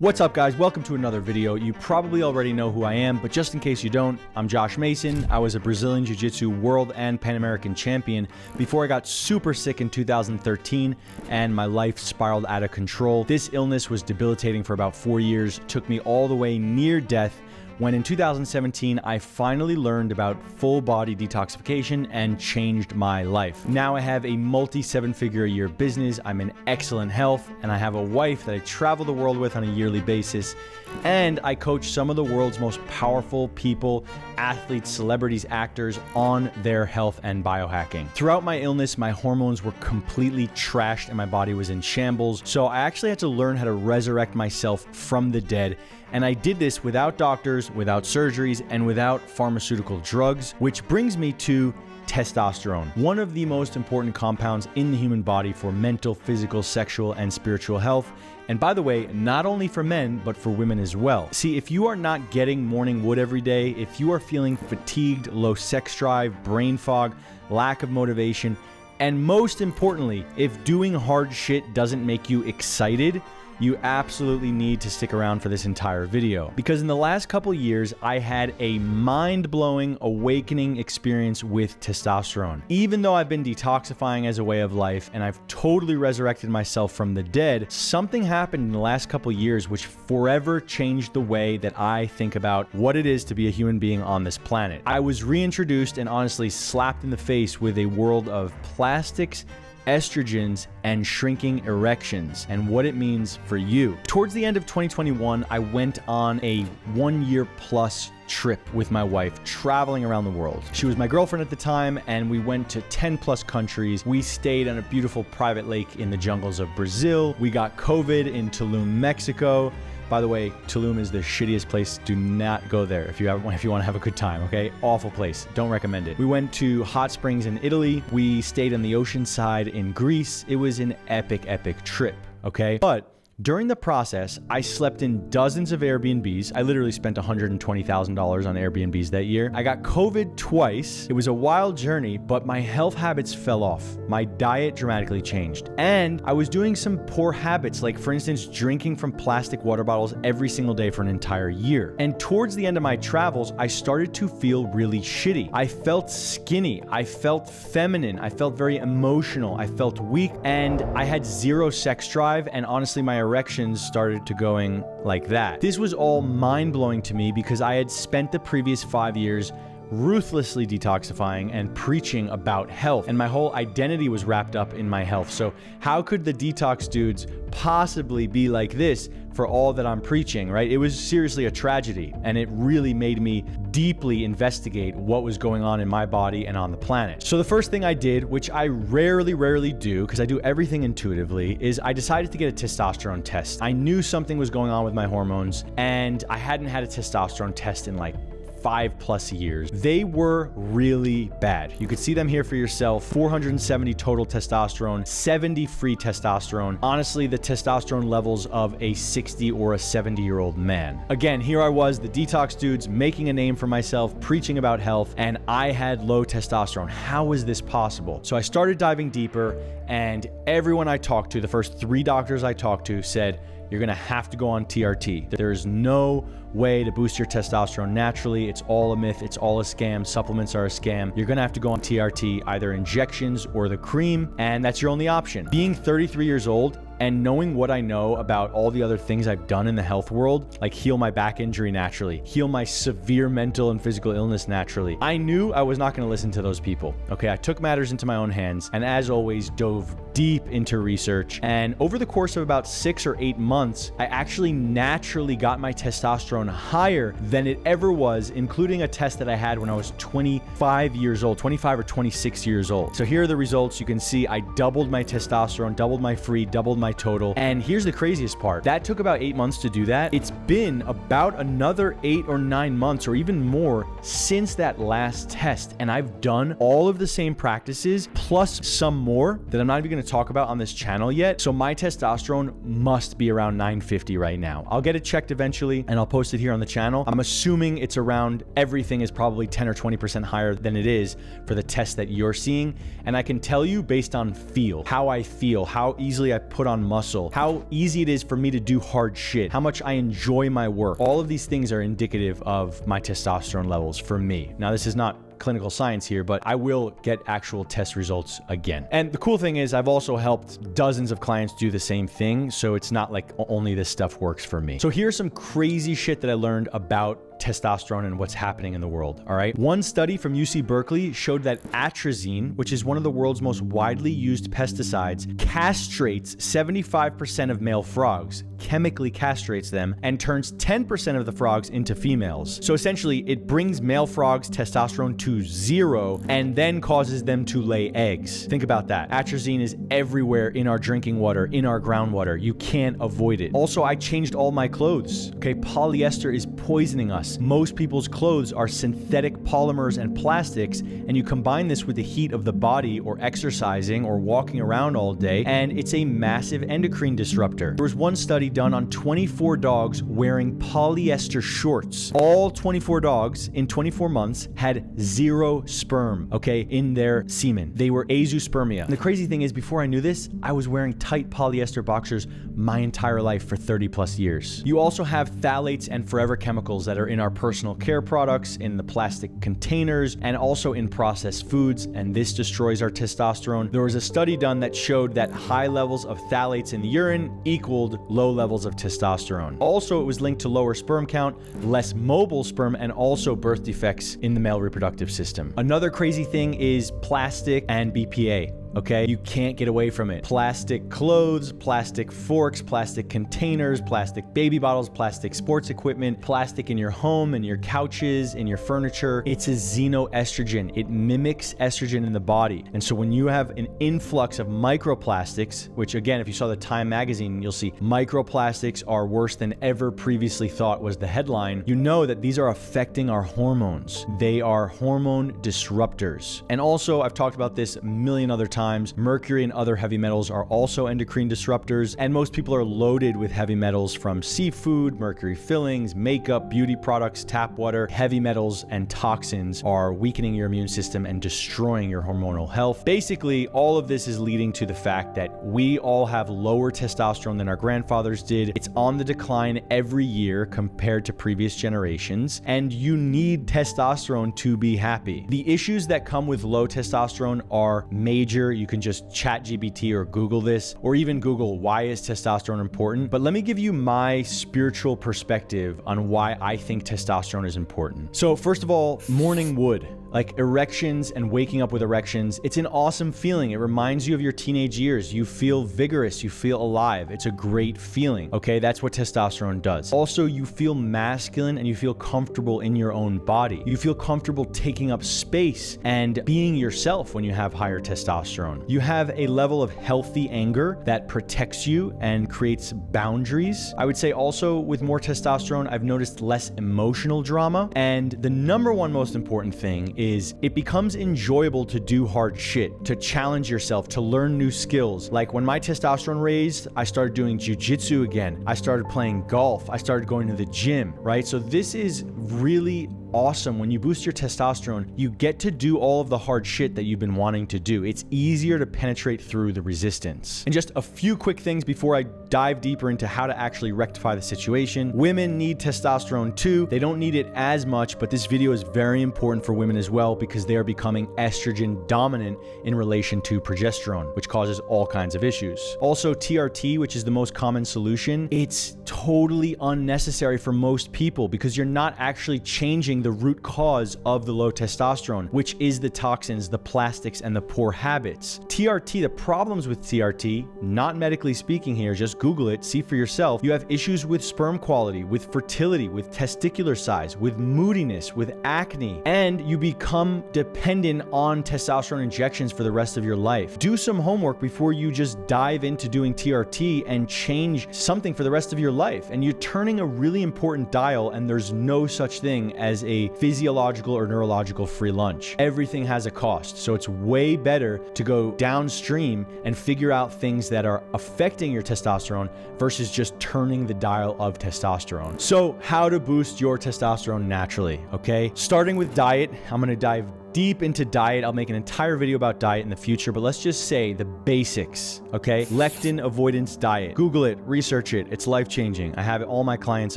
What's up, guys? Welcome to another video. You probably already know who I am, but just in case you don't, I'm Josh Mason. I was a Brazilian Jiu-Jitsu world and Pan American champion before I got super sick in 2013 and my life spiraled out of control. This illness was debilitating for about 4 years, took me all the way near death, when in 2017, I finally learned about full body detoxification and changed my life. Now I have a multi-7-figure-a-year business, I'm in excellent health, and I have a wife that I travel the world with on a yearly basis, and I coach some of the world's most powerful people, athletes, celebrities, actors on their health and biohacking. Throughout my illness, my hormones were completely trashed and my body was in shambles, so I actually had to learn how to resurrect myself from the dead. And I did this without doctors, without surgeries, and without pharmaceutical drugs, which brings me to testosterone, one of the most important compounds in the human body for mental, physical, sexual, and spiritual health. And by the way, not only for men, but for women as well. See, if you are not getting morning wood every day, if you are feeling fatigued, low sex drive, brain fog, lack of motivation, and most importantly, if doing hard shit doesn't make you excited, you absolutely need to stick around for this entire video. Because in the last couple years, I had a mind-blowing awakening experience with testosterone. Even though I've been detoxifying as a way of life and I've totally resurrected myself from the dead, something happened in the last couple years which forever changed the way that I think about what it is to be a human being on this planet. I was reintroduced and honestly slapped in the face with a world of plastics, estrogens, and shrinking erections, and what it means for you. Towards the end of 2021, I went on a 1-year plus trip with my wife, traveling around the world. She was my girlfriend at the time, and we went to 10 plus countries. We stayed on a beautiful private lake in the jungles of Brazil. We got COVID in Tulum, Mexico. By the way, Tulum is the shittiest place. Do not go there if you want to have a good time, okay? Awful place. Don't recommend it. We went to hot springs in Italy. We stayed on the ocean side in Greece. It was an epic, epic trip, okay? But during the process, I slept in dozens of Airbnbs. I literally spent $120,000 on Airbnbs that year. I got COVID twice. It was a wild journey, but my health habits fell off. My diet dramatically changed. And I was doing some poor habits, like for instance, drinking from plastic water bottles every single day for an entire year. And towards the end of my travels, I started to feel really shitty. I felt skinny. I felt feminine. I felt very emotional. I felt weak, and I had zero sex drive, and honestly, my erections started to going like that. This was all mind-blowing to me because I had spent the previous 5 years ruthlessly detoxifying and preaching about health, and my whole identity was wrapped up in my health. So how could the detox dudes possibly be like this for all that I'm preaching, right? It was seriously a tragedy, and it really made me deeply investigate what was going on in my body and on the planet. So the first thing I did, which I rarely do because I do everything intuitively, is I decided to get a testosterone test. I knew something was going on with my hormones, and I hadn't had a testosterone test in like 5+ years. They were really bad. You could see them here for yourself. 470 total testosterone, 70 free testosterone. Honestly, the testosterone levels of a 60 or a 70-year-old man. Again, here I was, the detox dudes, making a name for myself, preaching about health, and I had low testosterone. How was this possible? So I started diving deeper, and everyone I talked to, the first 3 doctors I talked to, said, you're gonna have to go on TRT. There's no way to boost your testosterone naturally. It's all a myth. It's all a scam. Supplements are a scam. You're gonna have to go on TRT, either injections or the cream, and that's your only option. Being 33 years old and knowing what I know about all the other things I've done in the health world, like heal my back injury naturally, heal my severe mental and physical illness naturally, I knew I was not gonna listen to those people. Okay, I took matters into my own hands, and as always, dove deep into research. And over the course of about 6 or 8 months, I actually naturally got my testosterone higher than it ever was, including a test that I had when I was 25 years old, 25 or 26 years old. So here are the results. You can see I doubled my testosterone, doubled my free, doubled my total. And here's the craziest part. That took about 8 months to do that. It's been about another 8 or 9 months or even more since that last test. And I've done all of the same practices plus some more that I'm not even going to talk about on this channel yet. So my testosterone must be around 950 right now. I'll get it checked eventually and I'll post it here on the channel. I'm assuming it's around, everything is probably 10 or 20% higher than it is for the test that you're seeing. And I can tell you based on feel, how I feel, how easily I put on on muscle, how easy it is for me to do hard shit, how much I enjoy my work. All of these things are indicative of my testosterone levels for me. Now, this is not clinical science here, but I will get actual test results again. And the cool thing is I've also helped dozens of clients do the same thing, so it's not like only this stuff works for me. So here's some crazy shit that I learned about testosterone and what's happening in the world, all right? One study from UC Berkeley showed that atrazine, which is one of the world's most widely used pesticides, castrates 75% of male frogs, chemically castrates them, and turns 10% of the frogs into females. So essentially, it brings male frogs' testosterone to 0 and then causes them to lay eggs. Think about that. Atrazine is everywhere in our drinking water, in our groundwater. You can't avoid it. Also, I changed all my clothes. Okay, polyester is poisoning us. Most people's clothes are synthetic polymers and plastics, and you combine this with the heat of the body or exercising or walking around all day, and it's a massive endocrine disruptor. There was one study done on 24 dogs wearing polyester shorts. All 24 dogs in 24 months had 0 sperm, okay, in their semen. They were azoospermia. And the crazy thing is, before I knew this, I was wearing tight polyester boxers my entire life for 30 plus years. You also have phthalates and forever chemicals that are in our personal care products, in the plastic containers, and also in processed foods, and this destroys our testosterone. There was a study done that showed that high levels of phthalates in the urine equaled low levels of testosterone. Also, it was linked to lower sperm count, less mobile sperm, and also birth defects in the male reproductive system. Another crazy thing is plastic and BPA. Okay, you can't get away from it. Plastic clothes, plastic forks, plastic containers, plastic baby bottles, plastic sports equipment, plastic in your home, in your couches, in your furniture. It's a xenoestrogen. It mimics estrogen in the body. And so when you have an influx of microplastics, which again, if you saw the Time magazine, you'll see microplastics are worse than ever previously thought was the headline. You know that these are affecting our hormones. They are hormone disruptors. And also, I've talked about this a million other times. Mercury and other heavy metals are also endocrine disruptors, and most people are loaded with heavy metals from seafood, mercury fillings, makeup, beauty products, tap water. Heavy metals and toxins are weakening your immune system and destroying your hormonal health. Basically, all of this is leading to the fact that we all have lower testosterone than our grandfathers did. It's on the decline every year compared to previous generations, and you need testosterone to be happy. The issues that come with low testosterone are major. You can just chat GPT or Google this, or even Google why is testosterone important. But let me give you my spiritual perspective on why I think testosterone is important. So first of all, morning wood. Like erections and waking up with erections, it's an awesome feeling. It reminds you of your teenage years. You feel vigorous, you feel alive. It's a great feeling, okay? That's what testosterone does. Also, you feel masculine and you feel comfortable in your own body. You feel comfortable taking up space and being yourself when you have higher testosterone. You have a level of healthy anger that protects you and creates boundaries. I would say also with more testosterone, I've noticed less emotional drama. And the number one most important thing is it becomes enjoyable to do hard shit, to challenge yourself, to learn new skills. Like when my testosterone raised, I started doing jujitsu again. I started playing golf. I started going to the gym, right? So this is really awesome. When you boost your testosterone, you get to do all of the hard shit that you've been wanting to do. It's easier to penetrate through the resistance. And just a few quick things before I dive deeper into how to actually rectify the situation. Women need testosterone too. They don't need it as much, but this video is very important for women as well because they are becoming estrogen dominant in relation to progesterone, which causes all kinds of issues. Also, TRT, which is the most common solution, it's totally unnecessary for most people because you're not actually changing the root cause of the low testosterone, which is the toxins, the plastics, and the poor habits. TRT, the problems with TRT, not medically speaking here, just Google it, see for yourself. You have issues with sperm quality, with fertility, with testicular size, with moodiness, with acne, and you become dependent on testosterone injections for the rest of your life. Do some homework before you just dive into doing TRT and change something for the rest of your life. And you're turning a really important dial, and there's no such thing as a physiological or neurological free lunch. Everything has a cost. So it's way better to go downstream and figure out things that are affecting your testosterone versus just turning the dial of testosterone. So how to boost your testosterone naturally, okay? Starting with diet, I'm going to dive deep into diet. I'll make an entire video about diet in the future, but let's just say the basics, okay? Lectin avoidance diet. Google it, research it. It's life-changing. I have all my clients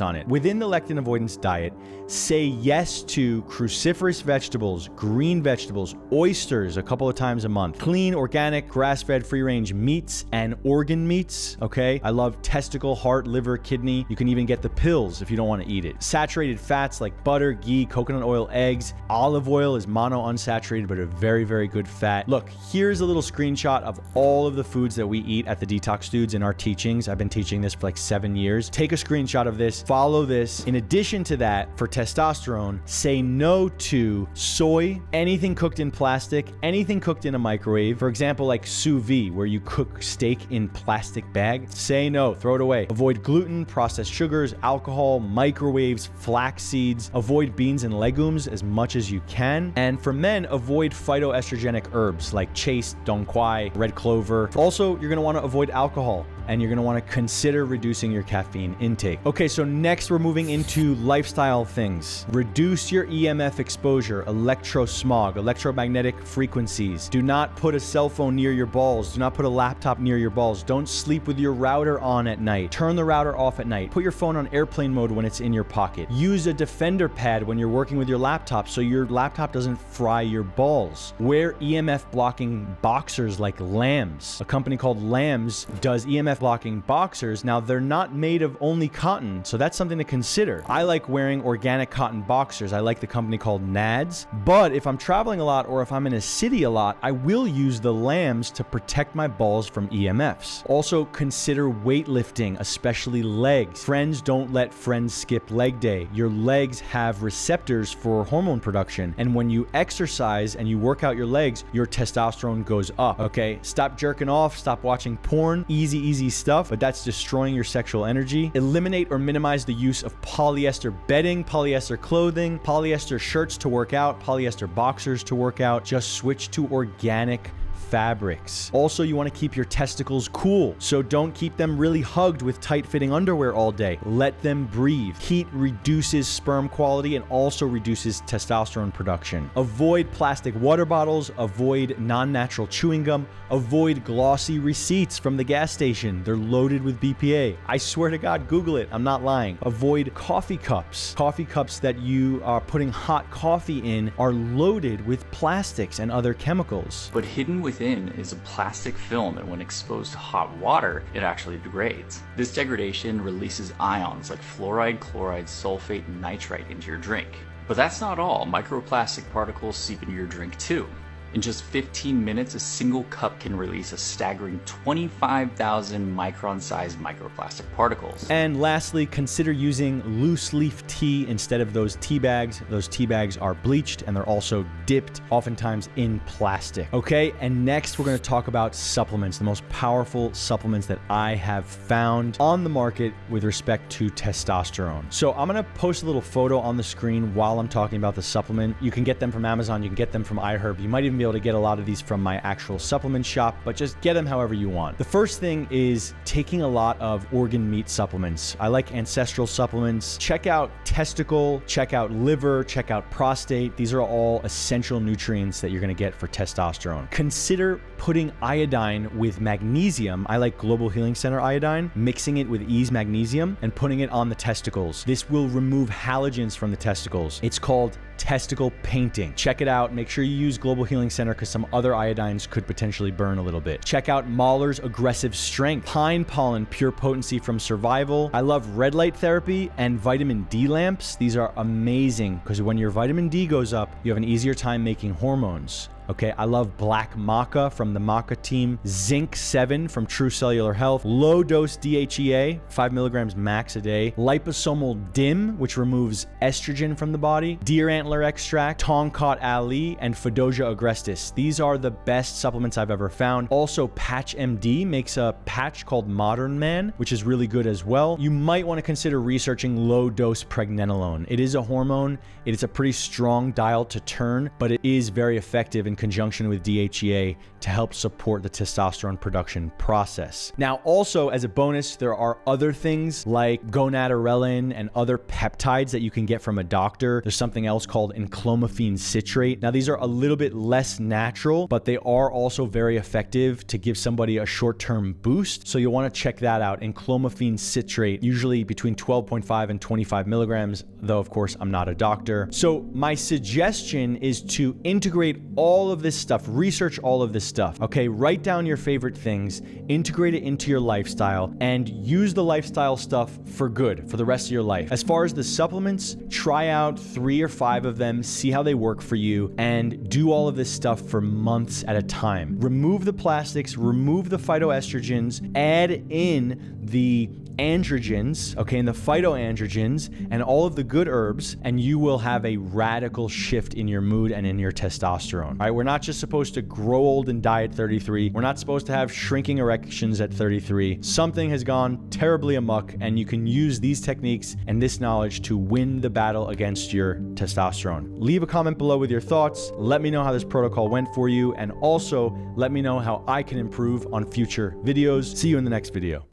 on it. Within the lectin avoidance diet, say yes to cruciferous vegetables, green vegetables, oysters a couple of times a month, clean, organic, grass-fed, free-range meats and organ meats, okay? I love testicle, heart, liver, kidney. You can even get the pills if you don't want to eat it. Saturated fats like butter, ghee, coconut oil, eggs. Olive oil is monounsaturated, but a very, very good fat. Look, here's a little screenshot of all of the foods that we eat at the Detox Dudes in our teachings. I've been teaching this for like 7 years. Take a screenshot of this, follow this. In addition to that, for testosterone, say no to soy, anything cooked in plastic, anything cooked in a microwave. For example, like sous vide, where you cook steak in plastic bag. Say no, throw it away. Avoid gluten, processed sugars, alcohol, microwaves, flax seeds. Avoid beans and legumes as much as you can. And for men, avoid phytoestrogenic herbs like chaste, dong quai, red clover. Also, you're gonna wanna avoid alcohol, and you're gonna wanna consider reducing your caffeine intake. Okay, so next we're moving into lifestyle things. Reduce your EMF exposure, electrosmog, electromagnetic frequencies. Do not put a cell phone near your balls. Do not put a laptop near your balls. Don't sleep with your router on at night. Turn the router off at night. Put your phone on airplane mode when it's in your pocket. Use a defender pad when you're working with your laptop so your laptop doesn't fry your balls. Wear EMF blocking boxers like Lambs. A company called Lambs does EMF blocking boxers. Now, they're not made of only cotton, so that's something to consider. I like wearing organic cotton boxers. I like the company called Nads, but if I'm traveling a lot or if I'm in a city a lot, I will use the Lambs to protect my balls from EMFs. Also, consider weightlifting, especially legs. Friends don't let friends skip leg day. Your legs have receptors for hormone production, and when you exercise and you work out your legs, your testosterone goes up, okay? Stop jerking off, stop watching porn. Easy stuff, but that's destroying your sexual energy. Eliminate or minimize the use of polyester bedding, polyester clothing, polyester shirts to work out, polyester boxers to work out. Just switch to organic fabrics. Also, you want to keep your testicles cool, so don't keep them really hugged with tight-fitting underwear all day. Let them breathe. Heat reduces sperm quality and also reduces testosterone production. Avoid plastic water bottles, avoid non-natural chewing gum, avoid glossy receipts from the gas station. They're loaded with BPA. I swear to God, Google it. I'm not lying. Avoid coffee cups. Coffee cups that you are putting hot coffee in are loaded with plastics and other chemicals. But hidden within is a plastic film, and when exposed to hot water, it actually degrades. This degradation releases ions like fluoride, chloride, sulfate, and nitrite into your drink. But that's not all. Microplastic particles seep into your drink too. In just 15 minutes, a single cup can release a staggering 25,000 micron-sized microplastic particles. And lastly, consider using loose leaf tea instead of those tea bags. Those tea bags are bleached and they're also dipped, oftentimes in plastic. Okay, and next we're going to talk about supplements, the most powerful supplements that I have found on the market with respect to testosterone. So I'm going to post a little photo on the screen while I'm talking about the supplement. You can get them from Amazon, you can get them from iHerb. You might even be able to get a lot of these from my actual supplement shop, but just get them however you want. The first thing is taking a lot of organ meat supplements. I like ancestral supplements. Check out testicle, check out liver, check out prostate. These are all essential nutrients that you're going to get for testosterone. Consider putting iodine with magnesium. I like Global Healing Center iodine, mixing it with Ease Magnesium and putting it on the testicles. This will remove halogens from the testicles. It's called testicle painting. Check it out. Make sure you use Global Healing Center because some other iodines could potentially burn a little bit. Check out Mahler's Aggressive Strength, pine pollen, pure potency from survival. I love red light therapy and vitamin D lamps. These are amazing because when your vitamin D goes up, you have an easier time making hormones. Okay, I love Black Maca from the Maca team, Zinc 7 from True Cellular Health, low dose DHEA, 5 milligrams max a day, liposomal DIM, which removes estrogen from the body, deer antler extract, Tongkat Ali, and Fedosia agrestis. These are the best supplements I've ever found. Also, Patch MD makes a patch called Modern Man, which is really good as well. You might want to consider researching low dose pregnenolone. It is a hormone. It is a pretty strong dial to turn, but it is very effective in conjunction with DHEA to help support the testosterone production process. Now, also as a bonus, there are other things like gonadorelin and other peptides that you can get from a doctor. There's something else called enclomiphene citrate. Now, these are a little bit less natural, but they are also very effective to give somebody a short-term boost. So you'll want to check that out. Enclomiphene citrate, usually between 12.5 and 25 milligrams, though of course I'm not a doctor. So my suggestion is to integrate all of this stuff, research all of this stuff, okay? Write down your favorite things, integrate it into your lifestyle, and use the lifestyle stuff for good for the rest of your life. As far as the supplements, try out 3 or 5 of them, see how they work for you, and do all of this stuff for months at a time. Remove the plastics, remove the phytoestrogens, add in the androgens, okay, and the phytoandrogens and all of the good herbs, and you will have a radical shift in your mood and in your testosterone. All right, we're not just supposed to grow old and die at 33. We're not supposed to have shrinking erections at 33. Something has gone terribly amok, and you can use these techniques and this knowledge to win the battle against your testosterone. Leave a comment below with your thoughts. Let me know how this protocol went for you, and also let me know how I can improve on future videos. See you in the next video.